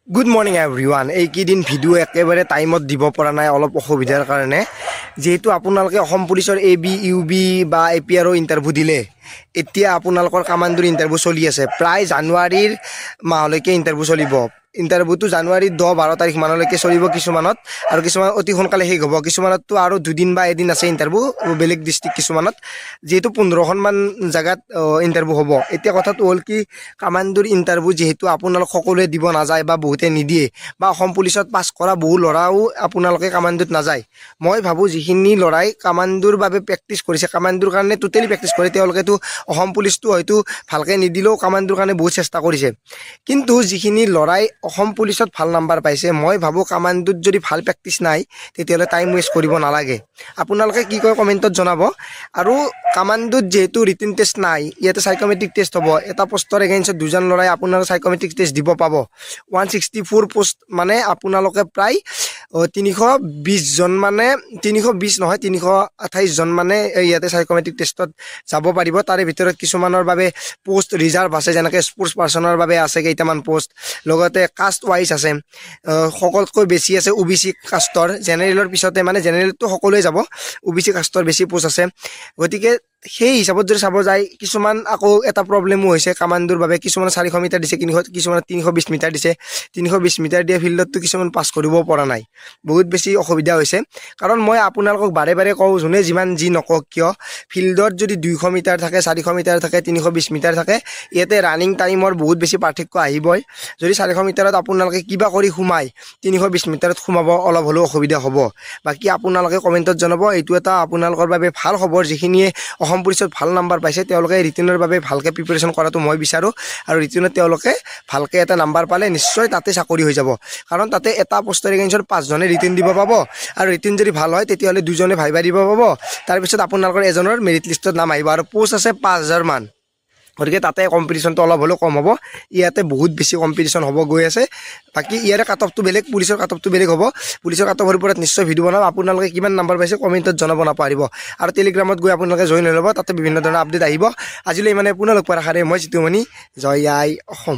Good morning everyone. এইকেইদিন video' একেবাৰে টাইমত দিব পৰা নাই, অলপ অসুবিধাৰ কাৰণে। যিহেতু আপোনালোকে অসম পুলিচৰ AB UB বা APRO ইণ্টাৰভিউ দিলে, এতিয়া আপোনালোকৰ কামাণ্ডোৰ ইণ্টাৰভিউ চলি আছে। প্ৰায় জানুৱাৰীৰ মাহলৈকে ইণ্টাৰভিউ চলিব। ইণ্টাৰভিউটো জানুৱাৰীৰ 10-12 তাৰিখ মানলৈকে চলিব কিছুমানত, আৰু কিছুমান অতি সোনকালে শেষ হ'ব। কিছুমানততো আৰু 2 দিন বা এদিন আছে ইণ্টাৰভিউ, বেলেগ ডিষ্ট্ৰিক্ট কিছুমানত। যিহেতু 15খনমান জেগাত ইণ্টাৰভিউ হ'ব। এতিয়া কথাটো হ'ল কি, কামাণ্ডোৰ ইণ্টাৰভিউ যিহেতু আপোনালোক সকলোৱে দিব নাযায় বা বহুতে নিদিয়ে, বা অসম পুলিচত পাছ কৰা বহু ল'ৰাও আপোনালোকে কামাণ্ডোত নাযায়। মই ভাবোঁ যিখিনি ল'ৰাই কামাণ্ডোৰ বাবে প্ৰেক্টিচ কৰিছে, কামাণ্ডোৰ কাৰণে টোটেলি প্ৰেক্টিচ কৰে, তেওঁলোকেতো অসম পুলিচটো হয়তো ভালকৈ নিদিলেও কামাণ্ডোৰ কাৰণে বহুত চেষ্টা কৰিছে। কিন্তু যিখিনি ল'ৰাই অসম পুলিচত ভাল নাম্বাৰ পাইছে, মই ভাবোঁ কামাণ্ডোত যদি ভাল প্ৰেক্টিচ নাই, তেতিয়াহ'লে টাইম ৱেষ্ট কৰিব নালাগে। আপোনালোকে কি কয় কমেণ্টত জনাব। আৰু কামাণ্ডোত যিহেতু ৰিটেন টেষ্ট নাই, ইয়াতে সাইকোমেট্ৰিক টেষ্ট হ'ব। এটা পোষ্টৰ এগেইনষ্টত 2জন ল'ৰাই আপোনাৰ সাইকোমেট্ৰিক টেষ্ট দিব পাব। 164 পোষ্ট মানে আপোনালোকে প্ৰায় 320 জন, মানে 320 নহয় 328 জন মানে ইয়াতে সাইকোমেট্ৰিক টেষ্টত যাব পাৰিব। তাৰে ভিতৰত কিছুমানৰ বাবে পোষ্ট ৰিজাৰ্ভ আছে, যেনেকৈ স্পৰ্টছ পাৰ্চনৰ বাবে আছে কেইটামান পোষ্ট, লগতে কাষ্ট ৱাইজ আছে। সকলোতকৈ বেছি আছে OBC কাষ্টৰ, জেনেৰেলৰ পিছতে, মানে জেনেৰেলটো সকলোৱে যাব, OBC কাষ্টৰ বেছি পোষ্ট আছে। গতিকে সেই হিচাপত যদি চাব যায়, কিছুমান আকৌ এটা প্ৰব্লেমো হৈছে কামাণ্ডোৰ বাবে। কিছুমান 400 মিটাৰ দিছে, কিছুমান 320 মিটাৰ দিছে। 320 মিটাৰ দিয়া ফিল্ডততো কিছুমান পাছ কৰিব পৰা নাই। বহুত বেছি অসুবিধা হৈছে। কাৰণ মই আপোনালোকক বাৰে বাৰে কওঁ, যোনে যিমান যি নকওক কিয়, ফিল্ডত যদি 200 মিটাৰ থাকে, 400 মিটাৰ থাকে, 320 মিটাৰ থাকে, ইয়াতে ৰানিং টাইমৰ বহুত বেছি পাৰ্থক্য আহিবই। যদি 400 মিটাৰত আপোনালোকে কিবা কৰি সোমায়, 320 মিটাৰত সোমাব অলপ হ'লেও অসুবিধা হ'ব। বাকী আপোনালোকে কমেণ্টত জনাব। এইটো এটা আপোনালোকৰ বাবে ভাল খবৰ। যিখিনিয়ে অসম পুলিচত ভাল নাম্বাৰ পাইছে, তেওঁলোকে ৰিটেনৰ বাবে ভালকৈ প্ৰিপেৰেশ্যন কৰাটো মই বিচাৰোঁ। আৰু ৰিটেনত তেওঁলোকে ভালকৈ এটা নাম্বাৰ পালে নিশ্চয় তাতে চাকৰি হৈ যাব। কাৰণ তাতে এটা পোষ্টৰ এগেইনষ্টত 5জনে ৰিটেন দিব পাব, আৰু ৰিটেন যদি ভাল হয় তেতিয়াহ'লে 2জনে ভাইবা দিব পাব। তাৰপিছত আপোনালোকৰ এজনৰ মেৰিট লিষ্টত নাম আহিব, আৰু পোষ্ট আছে 5000 মান। গতিকে তাতে কম্পিটিশ্যনটো অলপ হ'লেও কম হ'ব। ইয়াতে বহুত বেছি কম্পিটিশ্যন হ'ব গৈ আছে। বাকী ইয়াৰে কাট অফটো বেলেগ, পুলিচৰ কাট অফটো বেলেগ হ'ব। পুলিচৰ কাট অফৰ ওপৰত নিশ্চয় ভিডিঅ' বনাম। আপোনালোকে কিমান নাম্বাৰ পাইছে কমেণ্টত জনাব নাপাহৰিব। আৰু টেলিগ্ৰামত গৈ আপোনালোকে জইন হৈ ল'ব, তাতে বিভিন্ন ধৰণৰ আপডেট আহিব। আজিলৈ মানে পুনৰ লগ পোৱাৰ আশাৰে মই জিতুমণি। জয় আই অসম।